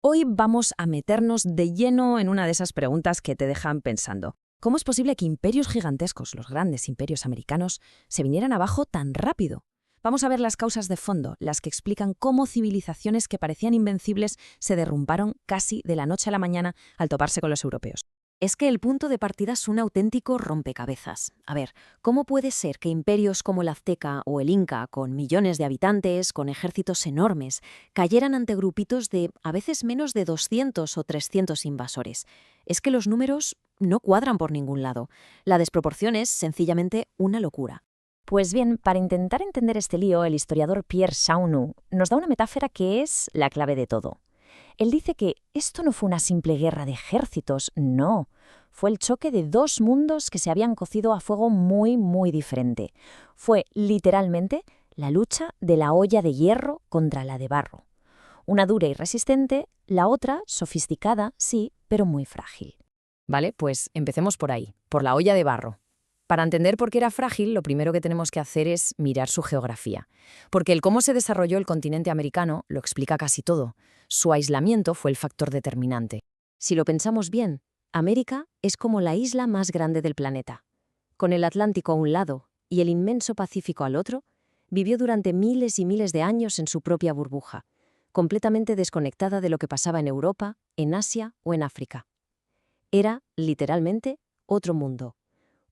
Hoy vamos a meternos de lleno en una de esas preguntas que te dejan pensando. ¿Cómo es posible que imperios gigantescos, los grandes imperios americanos, se vinieran abajo tan rápido? Vamos a ver las causas de fondo, las que explican cómo civilizaciones que parecían invencibles se derrumbaron casi de la noche a la mañana al toparse con los europeos. Es que el punto de partida es un auténtico rompecabezas. A ver, ¿cómo puede ser que imperios como el azteca o el inca, con millones de habitantes, con ejércitos enormes, cayeran ante grupitos de a veces menos de 200 o 300 invasores? Es que los números no cuadran por ningún lado. La desproporción es sencillamente una locura. Pues bien, para intentar entender este lío, el historiador Pierre Chaunu nos da una metáfora que es la clave de todo. Él dice que esto no fue una simple guerra de ejércitos, no. Fue el choque de dos mundos que se habían cocido a fuego muy, muy diferente. Fue, literalmente, la lucha de la olla de hierro contra la de barro. Una dura y resistente, la otra sofisticada, sí, pero muy frágil. Vale, pues empecemos por ahí, por la olla de barro. Para entender por qué era frágil, lo primero que tenemos que hacer es mirar su geografía. Porque el cómo se desarrolló el continente americano lo explica casi todo. Su aislamiento fue el factor determinante. Si lo pensamos bien, América es como la isla más grande del planeta. Con el Atlántico a un lado y el inmenso Pacífico al otro, vivió durante miles y miles de años en su propia burbuja, completamente desconectada de lo que pasaba en Europa, en Asia o en África. Era, literalmente, otro mundo.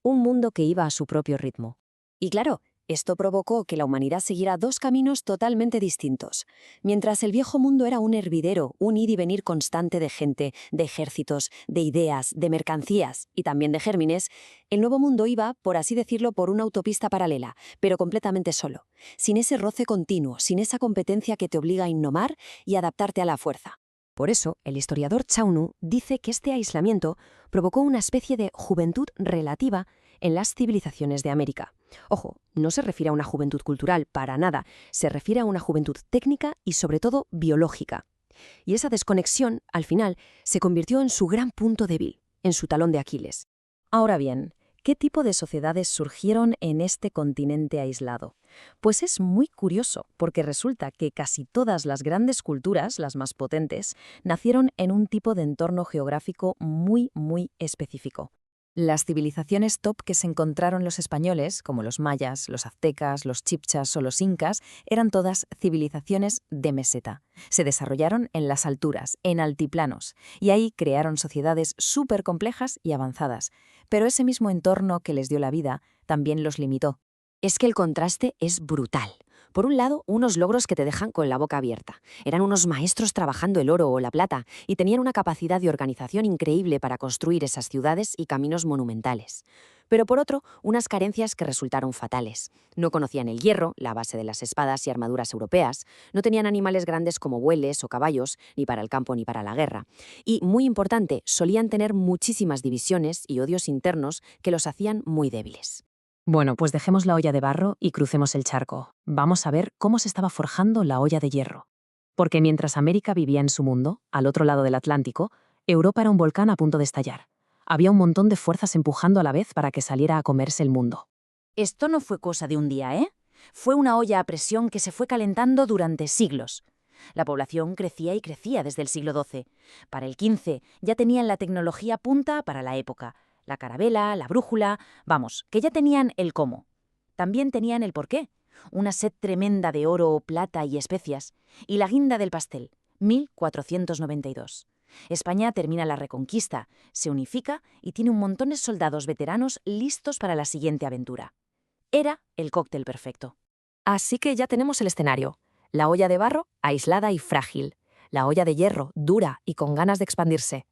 Un mundo que iba a su propio ritmo. Y claro, esto provocó que la humanidad siguiera dos caminos totalmente distintos. Mientras el viejo mundo era un hervidero, un ir y venir constante de gente, de ejércitos, de ideas, de mercancías y también de gérmenes, el nuevo mundo iba, por así decirlo, por una autopista paralela, pero completamente solo, sin ese roce continuo, sin esa competencia que te obliga a innomar y adaptarte a la fuerza. Por eso, el historiador Chaunu dice que este aislamiento provocó una especie de juventud relativa en las civilizaciones de América. Ojo, no se refiere a una juventud cultural, para nada, se refiere a una juventud técnica y sobre todo biológica. Y esa desconexión, al final, se convirtió en su gran punto débil, en su talón de Aquiles. Ahora bien, ¿qué tipo de sociedades surgieron en este continente aislado? Pues es muy curioso, porque resulta que casi todas las grandes culturas, las más potentes, nacieron en un tipo de entorno geográfico muy, muy específico. Las civilizaciones top que se encontraron los españoles, como los mayas, los aztecas, los chibchas o los incas, eran todas civilizaciones de meseta. Se desarrollaron en las alturas, en altiplanos, y ahí crearon sociedades súper complejas y avanzadas. Pero ese mismo entorno que les dio la vida también los limitó. Es que el contraste es brutal. Por un lado, unos logros que te dejan con la boca abierta. Eran unos maestros trabajando el oro o la plata y tenían una capacidad de organización increíble para construir esas ciudades y caminos monumentales. Pero por otro, unas carencias que resultaron fatales. No conocían el hierro, la base de las espadas y armaduras europeas, no tenían animales grandes como bueyes o caballos, ni para el campo ni para la guerra. Y, muy importante, solían tener muchísimas divisiones y odios internos que los hacían muy débiles. Bueno, pues dejemos la olla de barro y crucemos el charco. Vamos a ver cómo se estaba forjando la olla de hierro. Porque mientras América vivía en su mundo, al otro lado del Atlántico, Europa era un volcán a punto de estallar. Había un montón de fuerzas empujando a la vez para que saliera a comerse el mundo. Esto no fue cosa de un día, ¿eh? Fue una olla a presión que se fue calentando durante siglos. La población crecía y crecía desde el siglo XII. Para el XV ya tenían la tecnología punta para la época. La carabela, la brújula, vamos, que ya tenían el cómo. También tenían el porqué. Una sed tremenda de oro, plata y especias. Y la guinda del pastel, 1492. España termina la Reconquista, se unifica y tiene un montón de soldados veteranos listos para la siguiente aventura. Era el cóctel perfecto. Así que ya tenemos el escenario. La olla de barro, aislada y frágil. La olla de hierro, dura y con ganas de expandirse.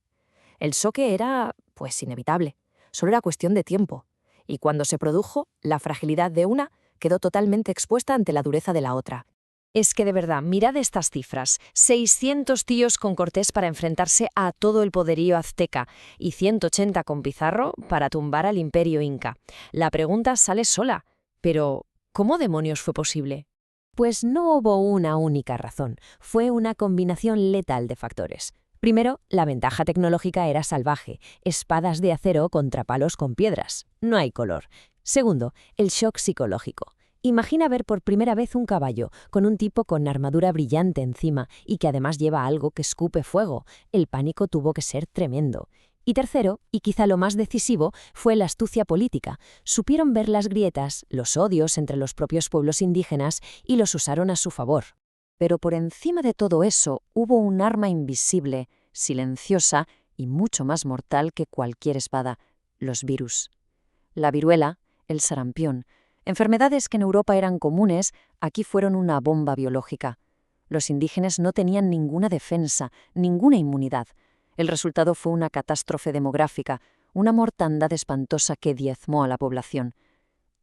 El choque era, pues, inevitable. Solo era cuestión de tiempo. Y cuando se produjo, la fragilidad de una quedó totalmente expuesta ante la dureza de la otra. Es que de verdad, mirad estas cifras. 600 tíos con Cortés para enfrentarse a todo el poderío azteca y 180 con Pizarro para tumbar al imperio inca. La pregunta sale sola. Pero, ¿cómo demonios fue posible? Pues no hubo una única razón. Fue una combinación letal de factores. Primero, la ventaja tecnológica era salvaje, espadas de acero contra palos con piedras. No hay color. Segundo, el shock psicológico. Imagina ver por primera vez un caballo, con un tipo con armadura brillante encima y que además lleva algo que escupe fuego. El pánico tuvo que ser tremendo. Y tercero, y quizá lo más decisivo, fue la astucia política. Supieron ver las grietas, los odios entre los propios pueblos indígenas y los usaron a su favor. Pero por encima de todo eso, hubo un arma invisible, silenciosa y mucho más mortal que cualquier espada: los virus. La viruela, el sarampión, enfermedades que en Europa eran comunes, aquí fueron una bomba biológica. Los indígenas no tenían ninguna defensa, ninguna inmunidad. El resultado fue una catástrofe demográfica, una mortandad espantosa que diezmó a la población.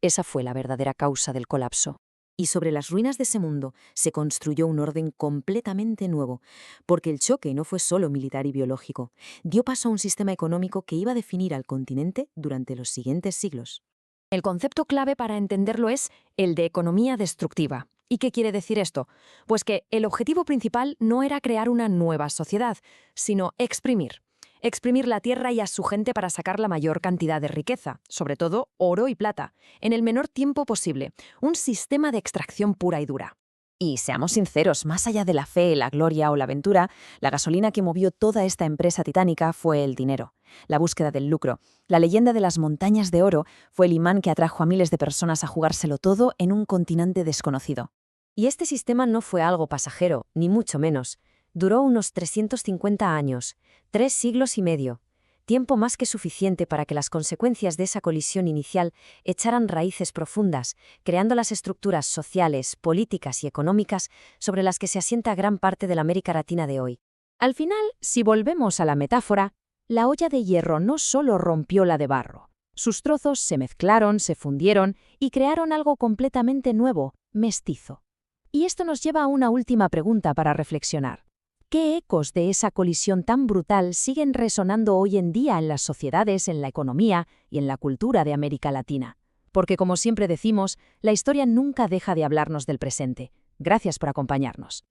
Esa fue la verdadera causa del colapso. Y sobre las ruinas de ese mundo se construyó un orden completamente nuevo, porque el choque no fue solo militar y biológico, dio paso a un sistema económico que iba a definir al continente durante los siguientes siglos. El concepto clave para entenderlo es el de economía destructiva. ¿Y qué quiere decir esto? Pues que el objetivo principal no era crear una nueva sociedad, sino exprimir. Exprimir la tierra y a su gente para sacar la mayor cantidad de riqueza, sobre todo oro y plata, en el menor tiempo posible. Un sistema de extracción pura y dura. Y seamos sinceros, más allá de la fe, la gloria o la aventura, la gasolina que movió toda esta empresa titánica fue el dinero, la búsqueda del lucro. La leyenda de las montañas de oro fue el imán que atrajo a miles de personas a jugárselo todo en un continente desconocido. Y este sistema no fue algo pasajero, ni mucho menos. Duró unos 350 años, 3 siglos y medio. Tiempo más que suficiente para que las consecuencias de esa colisión inicial echaran raíces profundas, creando las estructuras sociales, políticas y económicas sobre las que se asienta gran parte de la América Latina de hoy. Al final, si volvemos a la metáfora, la olla de hierro no solo rompió la de barro. Sus trozos se mezclaron, se fundieron y crearon algo completamente nuevo, mestizo. Y esto nos lleva a una última pregunta para reflexionar. ¿Qué ecos de esa colisión tan brutal siguen resonando hoy en día en las sociedades, en la economía y en la cultura de América Latina? Porque, como siempre decimos, la historia nunca deja de hablarnos del presente. Gracias por acompañarnos.